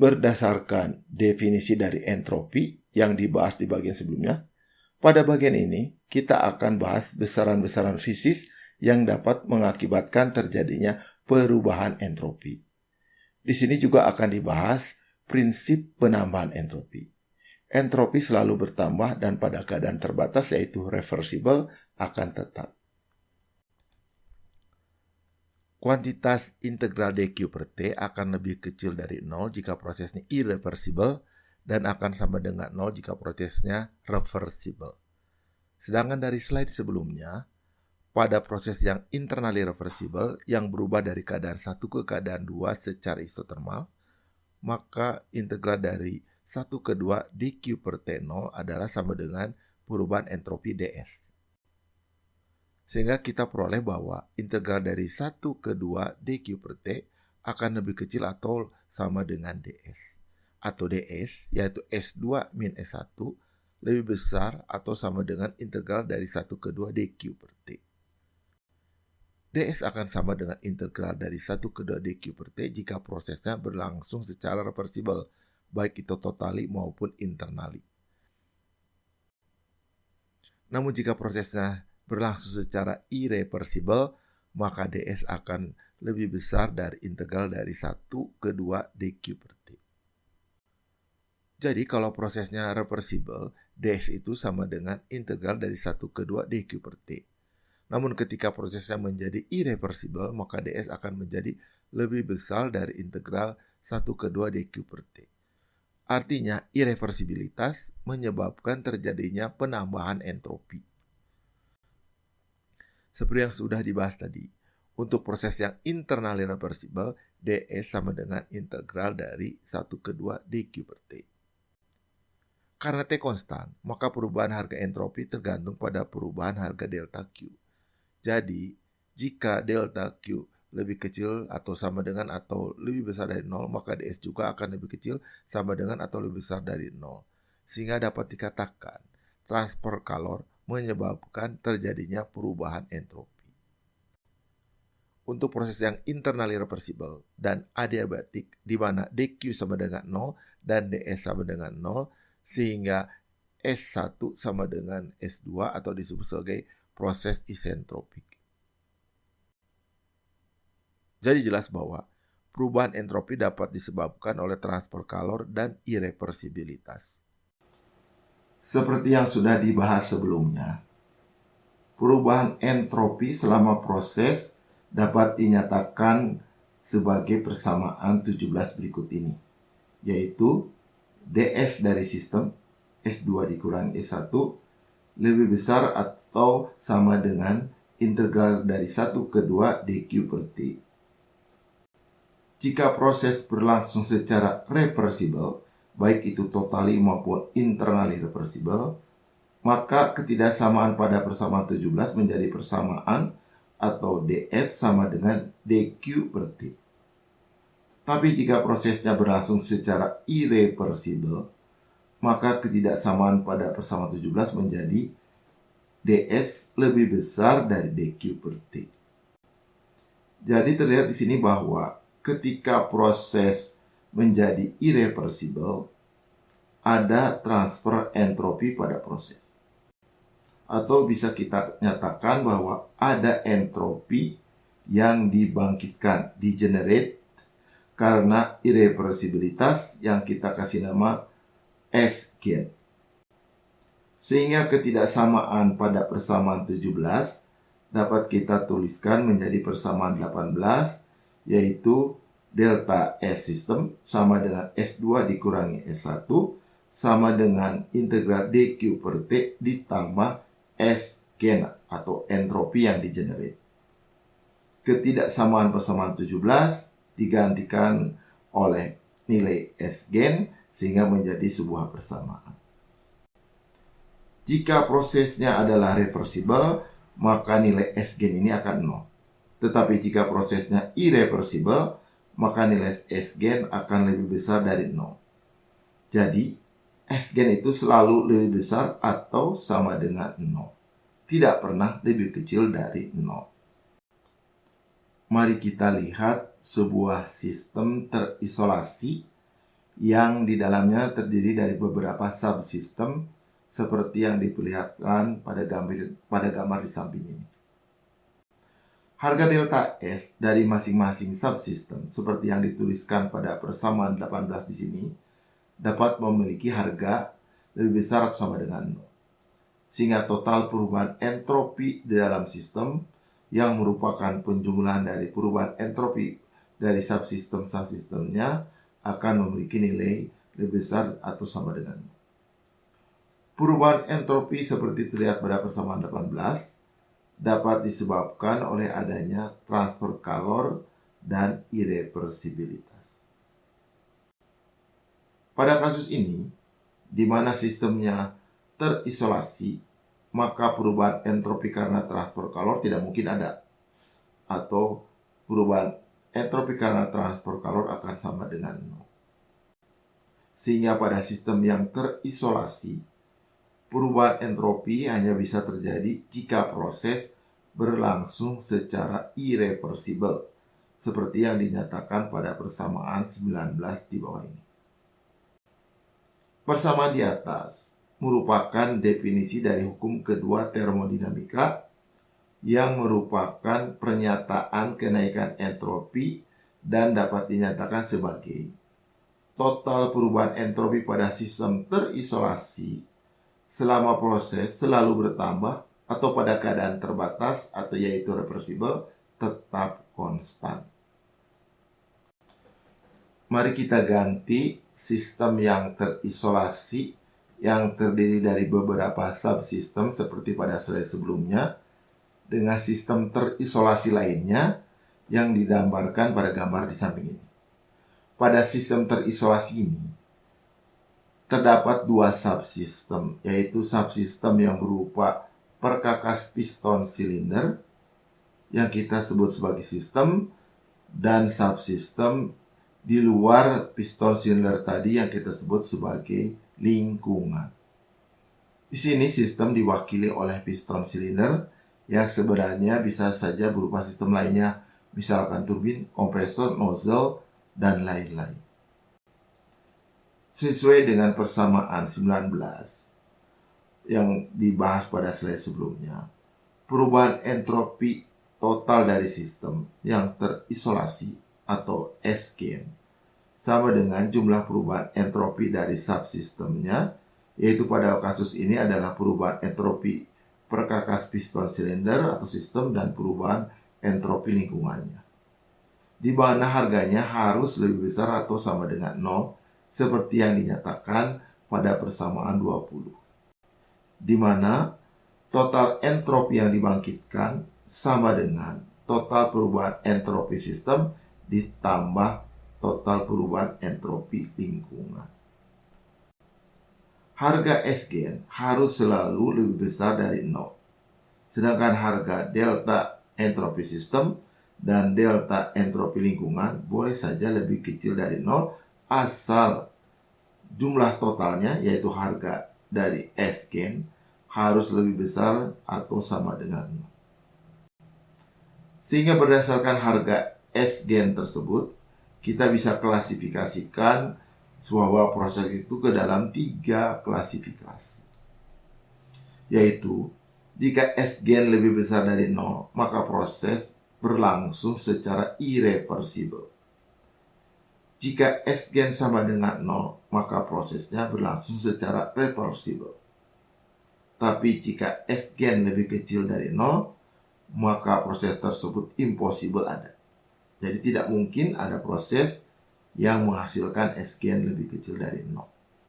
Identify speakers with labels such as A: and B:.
A: Berdasarkan definisi dari entropi yang dibahas di bagian sebelumnya, pada bagian ini kita akan bahas besaran-besaran fisis yang dapat mengakibatkan terjadinya perubahan entropi. Di sini juga akan dibahas prinsip penambahan entropi. Entropi selalu bertambah dan pada keadaan terbatas yaitu reversible akan tetap. Kuantitas integral dQ per T akan lebih kecil dari 0 jika prosesnya irreversible dan akan sama dengan 0 jika prosesnya reversible. Sedangkan dari slide sebelumnya, pada proses yang internally reversible yang berubah dari keadaan 1 ke keadaan 2 secara isotermal, maka integral dari 1 ke 2 dQ per T0 adalah sama dengan perubahan entropi ds. Sehingga kita peroleh bahwa integral dari 1 ke 2 dQ per T akan lebih kecil atau sama dengan ds. Atau ds, yaitu S2 min S1, lebih besar atau sama dengan integral dari 1 ke 2 dQ per T. ds akan sama dengan integral dari 1 ke 2 dQ per T jika prosesnya berlangsung secara reversible, baik itu totally maupun internally. Namun jika prosesnya berlangsung secara irreversible, maka ds akan lebih besar dari integral dari 1 ke 2 dQ per T. Jadi kalau prosesnya reversible, ds itu sama dengan integral dari 1 ke 2 dQ per T. Namun ketika prosesnya menjadi irreversible, maka ds akan menjadi lebih besar dari integral 1 ke 2 dQ per T. Artinya, irreversibilitas menyebabkan terjadinya penambahan entropi. Seperti yang sudah dibahas tadi, untuk proses yang internally reversible, ds sama dengan integral dari 1 ke 2 dQ per T. Karena T konstan, maka perubahan harga entropi tergantung pada perubahan harga delta Q. Jadi, jika delta Q lebih kecil atau sama dengan atau lebih besar dari 0, maka ds juga akan lebih kecil sama dengan atau lebih besar dari 0. Sehingga dapat dikatakan, transfer kalor menyebabkan terjadinya perubahan entropi. Untuk proses yang internally reversible dan adiabatik, di mana dQ sama dengan 0 dan ds sama dengan 0, sehingga S1 sama dengan S2 atau disebut sebagai proses isentropik. Jadi jelas bahwa perubahan entropi dapat disebabkan oleh transfer kalor dan irreversibilitas. Seperti yang sudah dibahas sebelumnya, perubahan entropi selama proses dapat dinyatakan sebagai persamaan 17 berikut ini, yaitu ds dari sistem S2 dikurangi S1 lebih besar atau sama dengan integral dari 1 ke 2 dQ per T. Jika proses berlangsung secara reversible, baik itu totally maupun internally reversible, maka ketidaksamaan pada persamaan 17 menjadi persamaan atau ds sama dengan dQ per T. Tapi jika prosesnya berlangsung secara irreversible, maka ketidaksamaan pada persamaan 17 menjadi ds lebih besar dari dQ per T. Jadi terlihat di sini bahwa ketika proses menjadi irreversible, ada transfer entropi pada proses. Atau bisa kita nyatakan bahwa ada entropi yang dibangkitkan, di-generate, karena irreversibilitas yang kita kasih nama S gen. Sehingga ketidaksamaan pada persamaan 17 dapat kita tuliskan menjadi persamaan 18, yaitu delta S sistem sama dengan S2 dikurangi S1 sama dengan integral dQ per T ditambah S gen atau entropi yang di-generate. Ketidaksamaan persamaan 17 digantikan oleh nilai S gen sehingga menjadi sebuah persamaan. Jika prosesnya adalah reversible, maka nilai S gen ini akan 0. Tetapi jika prosesnya irreversible, maka nilai S gen akan lebih besar dari 0. Jadi, S gen itu selalu lebih besar atau sama dengan 0. Tidak pernah lebih kecil dari 0. Mari kita lihat sebuah sistem terisolasi yang di dalamnya terdiri dari beberapa subsistem seperti yang diperlihatkan pada gambar di samping ini. Harga delta S dari masing-masing subsistem seperti yang dituliskan pada persamaan 18 di sini dapat memiliki harga lebih besar atau sama dengan 0. Sehingga total perubahan entropi di dalam sistem yang merupakan penjumlahan dari perubahan entropi dari subsistem-subsistemnya akan memiliki nilai lebih besar atau sama dengan 0. Perubahan entropi seperti terlihat pada persamaan 18 dapat disebabkan oleh adanya transfer kalor dan irreversibilitas. Pada kasus ini, di mana sistemnya terisolasi, maka perubahan entropi karena transfer kalor tidak mungkin ada, atau perubahan entropi karena transfer kalor akan sama dengan 0. Sehingga pada sistem yang terisolasi, perubahan entropi hanya bisa terjadi jika proses berlangsung secara irreversibel, seperti yang dinyatakan pada persamaan 19 di bawah ini. Persamaan di atas merupakan definisi dari hukum kedua termodinamika yang merupakan pernyataan kenaikan entropi dan dapat dinyatakan sebagai total perubahan entropi pada sistem terisolasi selama proses selalu bertambah atau pada keadaan terbatas atau yaitu reversibel tetap konstan. Mari kita ganti sistem yang terisolasi yang terdiri dari beberapa subsistem seperti pada slide sebelumnya dengan sistem terisolasi lainnya yang digambarkan pada gambar di samping ini. Pada sistem terisolasi ini terdapat dua subsistem, yaitu subsistem yang berupa perkakas piston silinder yang kita sebut sebagai sistem dan subsistem di luar piston silinder tadi yang kita sebut sebagai lingkungan. Di sini sistem diwakili oleh piston silinder yang sebenarnya bisa saja berupa sistem lainnya, misalkan turbin, kompresor, nozzle, dan lain-lain. Sesuai dengan persamaan 19 yang dibahas pada slide sebelumnya, perubahan entropi total dari sistem yang terisolasi atau S-gain sama dengan jumlah perubahan entropi dari subsistemnya, yaitu pada kasus ini adalah perubahan entropi perkakas piston silinder atau sistem dan perubahan entropi lingkungannya. Di mana harganya harus lebih besar atau sama dengan 0 seperti yang dinyatakan pada persamaan 20. Di mana total entropi yang dibangkitkan sama dengan total perubahan entropi sistem ditambah total perubahan entropi lingkungan. Harga S-gain harus selalu lebih besar dari 0. Sedangkan harga delta entropi sistem dan delta entropi lingkungan boleh saja lebih kecil dari 0 asal jumlah totalnya yaitu harga dari S-gain harus lebih besar atau sama dengan 0. Sehingga berdasarkan harga S-gain tersebut, kita bisa klasifikasikan bahwa proses itu ke dalam 3 klasifikasi. Yaitu, jika S-gain lebih besar dari 0, maka proses berlangsung secara irreversibel. Jika S-gain sama dengan 0, maka prosesnya berlangsung secara reversibel. Tapi jika S-gain lebih kecil dari 0, maka proses tersebut impossible ada. Jadi tidak mungkin ada proses yang menghasilkan S-gain lebih kecil dari 0.